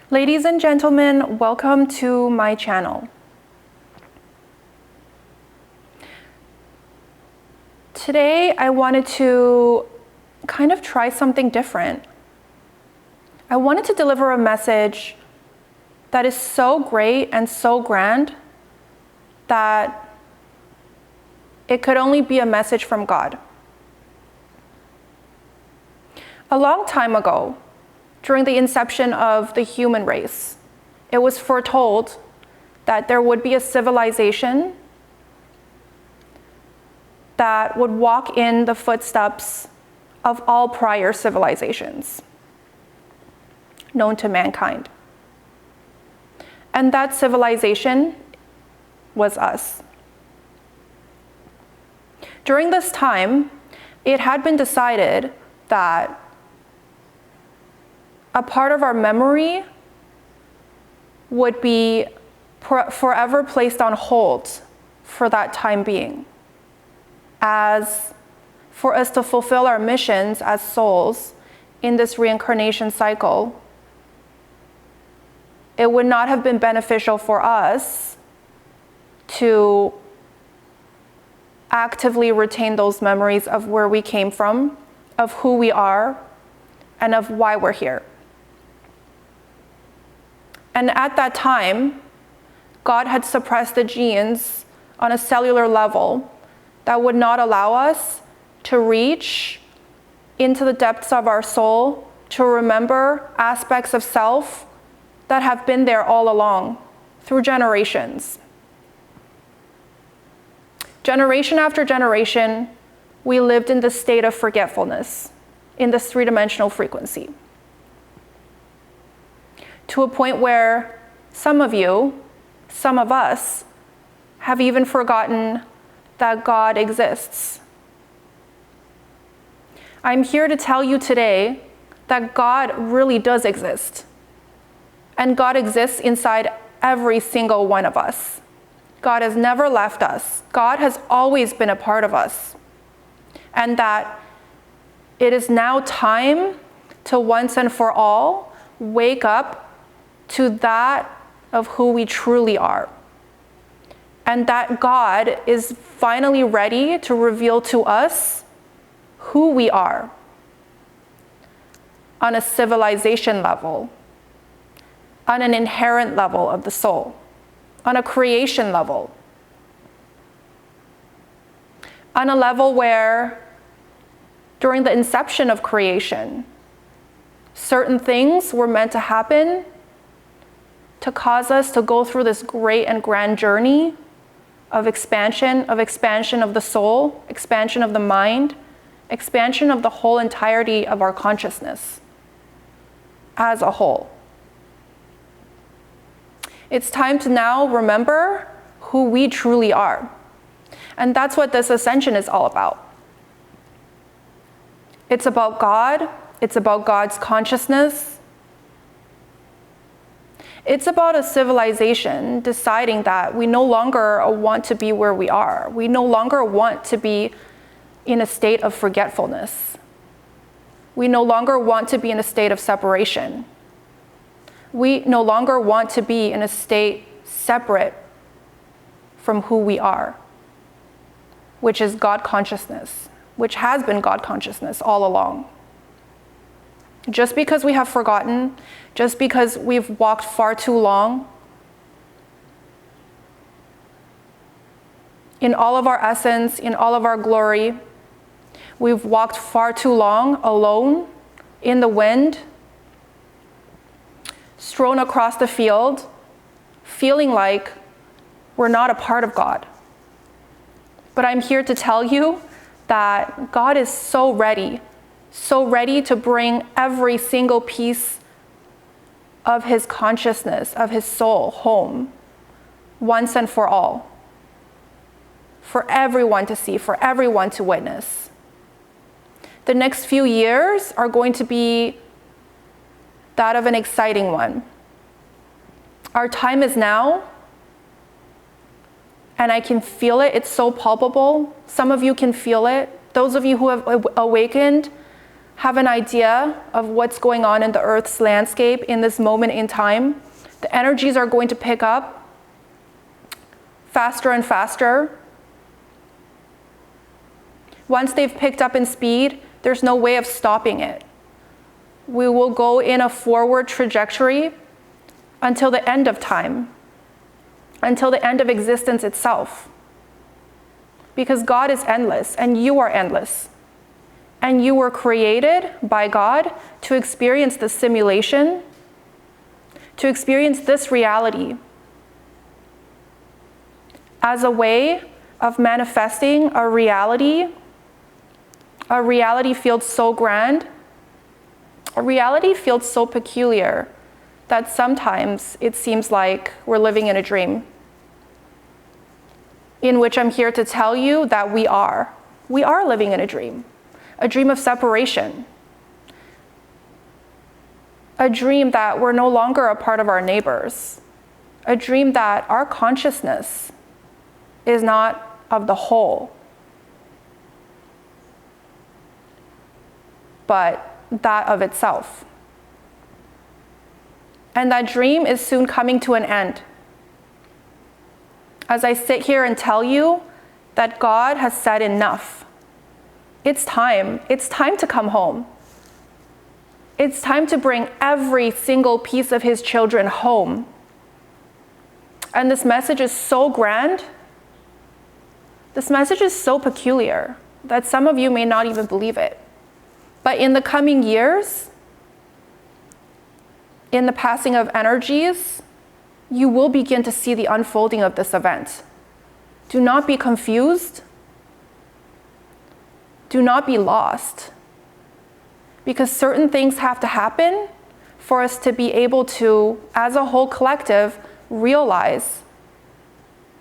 Ladies and gentlemen, welcome to my channel. Today I wanted to kind of try something different. I wanted to deliver a message that is so great and so grand that it could only be a message from God. A long time ago, during the inception of the human race, it was foretold that there would be a civilization that would walk in the footsteps of all prior civilizations known to mankind. And that civilization was us. During this time, it had been decided that a part of our memory would be forever placed on hold for that time being, as for us to fulfill our missions as souls in this reincarnation cycle. It would not have been beneficial for us to actively retain those memories of where we came from, of who we are, and of why we're here. And at that time, God had suppressed the genes on a cellular level that would not allow us to reach into the depths of our soul, to remember aspects of self that have been there all along through generations. Generation after generation, we lived in this state of forgetfulness, in this three-dimensional frequency, to a point where some of you, some of us, have even forgotten that God exists. I'm here to tell you today that God really does exist. And God exists inside every single one of us. God has never left us. God has always been a part of us. And that it is now time to once and for all wake up to that of who we truly are. And that God is finally ready to reveal to us who we are on a civilization level, on an inherent level of the soul, on a creation level, on a level where during the inception of creation, certain things were meant to happen to cause us to go through this great and grand journey of expansion of the soul, expansion of the mind, expansion of the whole entirety of our consciousness as a whole. It's time to now remember who we truly are. And that's what this ascension is all about. It's about God. It's about God's consciousness. It's about a civilization deciding that we no longer want to be where we are. We no longer want to be in a state of forgetfulness. We no longer want to be in a state of separation. We no longer want to be in a state separate from who we are, which is God consciousness, which has been God consciousness all along. Just because we have forgotten, just because we've walked far too long, in all of our essence, in all of our glory, we've walked far too long alone in the wind, strewn across the field, feeling like we're not a part of God. But I'm here to tell you that God is so ready to bring every single piece of his consciousness, of his soul, home, once and for all, for everyone to see, for everyone to witness. The next few years are going to be that of an exciting one. Our time is now, and I can feel it. It's so palpable. Some of you can feel it. Those of you who have awakened have an idea of what's going on in the Earth's landscape in this moment in time, the energies are going to pick up faster and faster. Once they've picked up in speed, there's no way of stopping it. We will go in a forward trajectory until the end of time, until the end of existence itself. Because God is endless and you are endless. And you were created by God to experience this simulation, to experience this reality as a way of manifesting a reality field so grand, a reality field so peculiar that sometimes it seems like we're living in a dream, in which I'm here to tell you that we are living in a dream of separation, a dream that we're no longer a part of our neighbors, a dream that our consciousness is not of the whole, but that of itself. And that dream is soon coming to an end. As I sit here and tell you that God has said enough. It's time to come home. It's time to bring every single piece of his children home. And this message is so grand. This message is so peculiar that some of you may not even believe it. But in the coming years, in the passing of energies, you will begin to see the unfolding of this event. Do not be confused. Do not be lost. Because certain things have to happen for us to be able to, as a whole collective, realize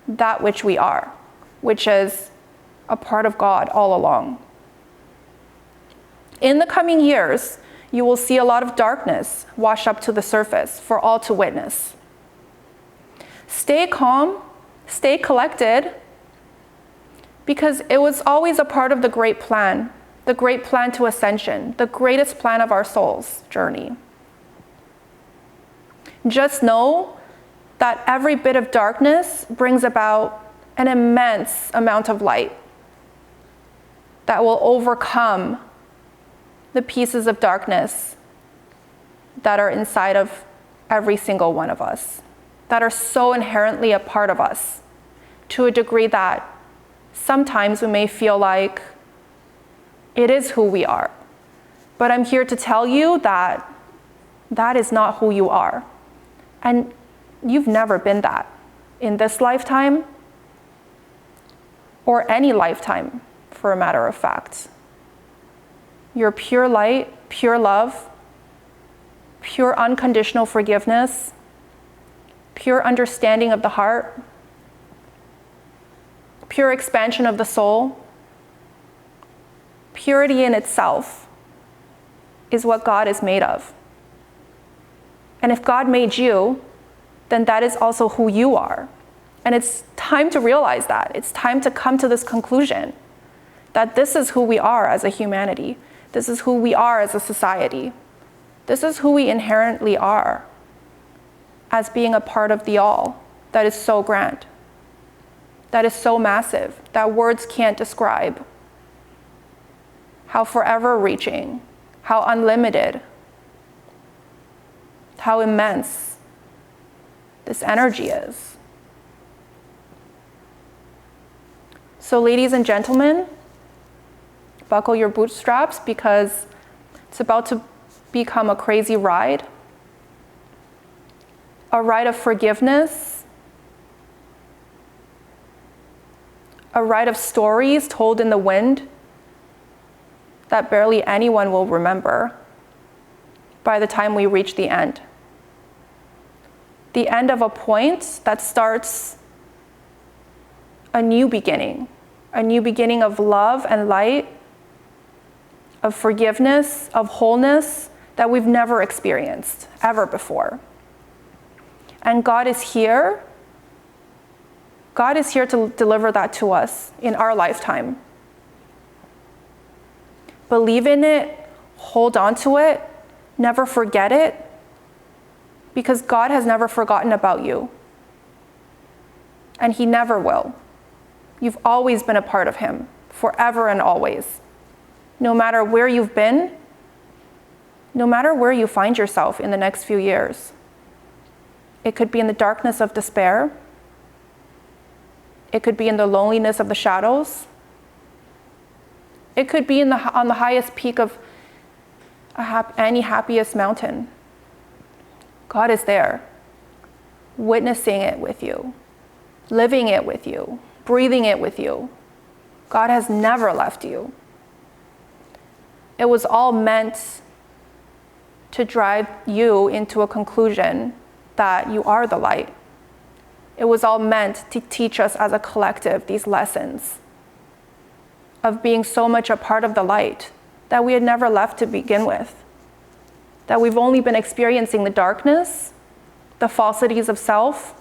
that which we are, which is a part of God all along. In the coming years, you will see a lot of darkness wash up to the surface for all to witness. Stay calm, stay collected, because it was always a part of the great plan to ascension, the greatest plan of our soul's journey. Just know that every bit of darkness brings about an immense amount of light that will overcome the pieces of darkness that are inside of every single one of us, that are so inherently a part of us, to a degree that sometimes we may feel like it is who we are. But I'm here to tell you that that is not who you are. And you've never been that in this lifetime, or any lifetime, for a matter of fact. You're pure light, pure love, pure unconditional forgiveness, pure understanding of the heart, pure expansion of the soul. Purity in itself is what God is made of. And if God made you, then that is also who you are. And it's time to realize that. It's time to come to this conclusion that this is who we are as a humanity. This is who we are as a society. This is who we inherently are as being a part of the all that is so grand, that is so massive, that words can't describe. How forever reaching, how unlimited, how immense this energy is. So ladies and gentlemen, buckle your bootstraps, because it's about to become a crazy ride. A ride of forgiveness, a ride of stories told in the wind that barely anyone will remember by the time we reach the end. The end of a point that starts a new beginning of love and light, of forgiveness, of wholeness that we've never experienced ever before. And God is here. God is here to deliver that to us in our lifetime. Believe in it, hold on to it, never forget it, because God has never forgotten about you. And he never will. You've always been a part of him, forever and always. No matter where you've been, no matter where you find yourself in the next few years. It could be in the darkness of despair. It could be in the loneliness of the shadows. It could be on the highest peak of any happiest mountain. God is there, witnessing it with you, living it with you, breathing it with you. God has never left you. It was all meant to drive you into a conclusion that you are the light. It was all meant to teach us as a collective these lessons of being so much a part of the light that we had never left to begin with. That we've only been experiencing the darkness, the falsities of self,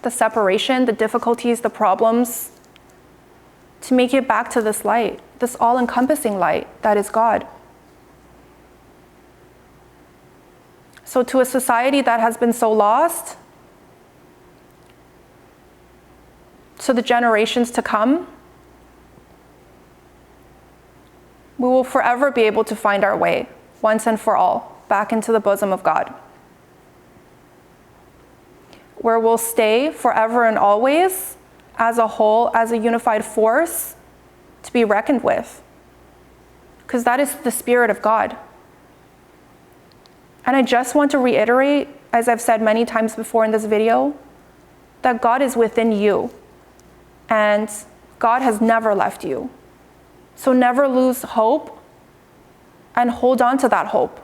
the separation, the difficulties, the problems, to make it back to this light, this all-encompassing light that is God. So to a society that has been so lost, to the generations to come, we will forever be able to find our way, once and for all, back into the bosom of God, where we'll stay forever and always as a whole, as a unified force to be reckoned with, because that is the Spirit of God. And I just want to reiterate, as I've said many times before in this video, that God is within you, and God has never left you. So never lose hope, and hold on to that hope,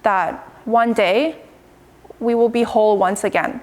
that one day we will be whole once again.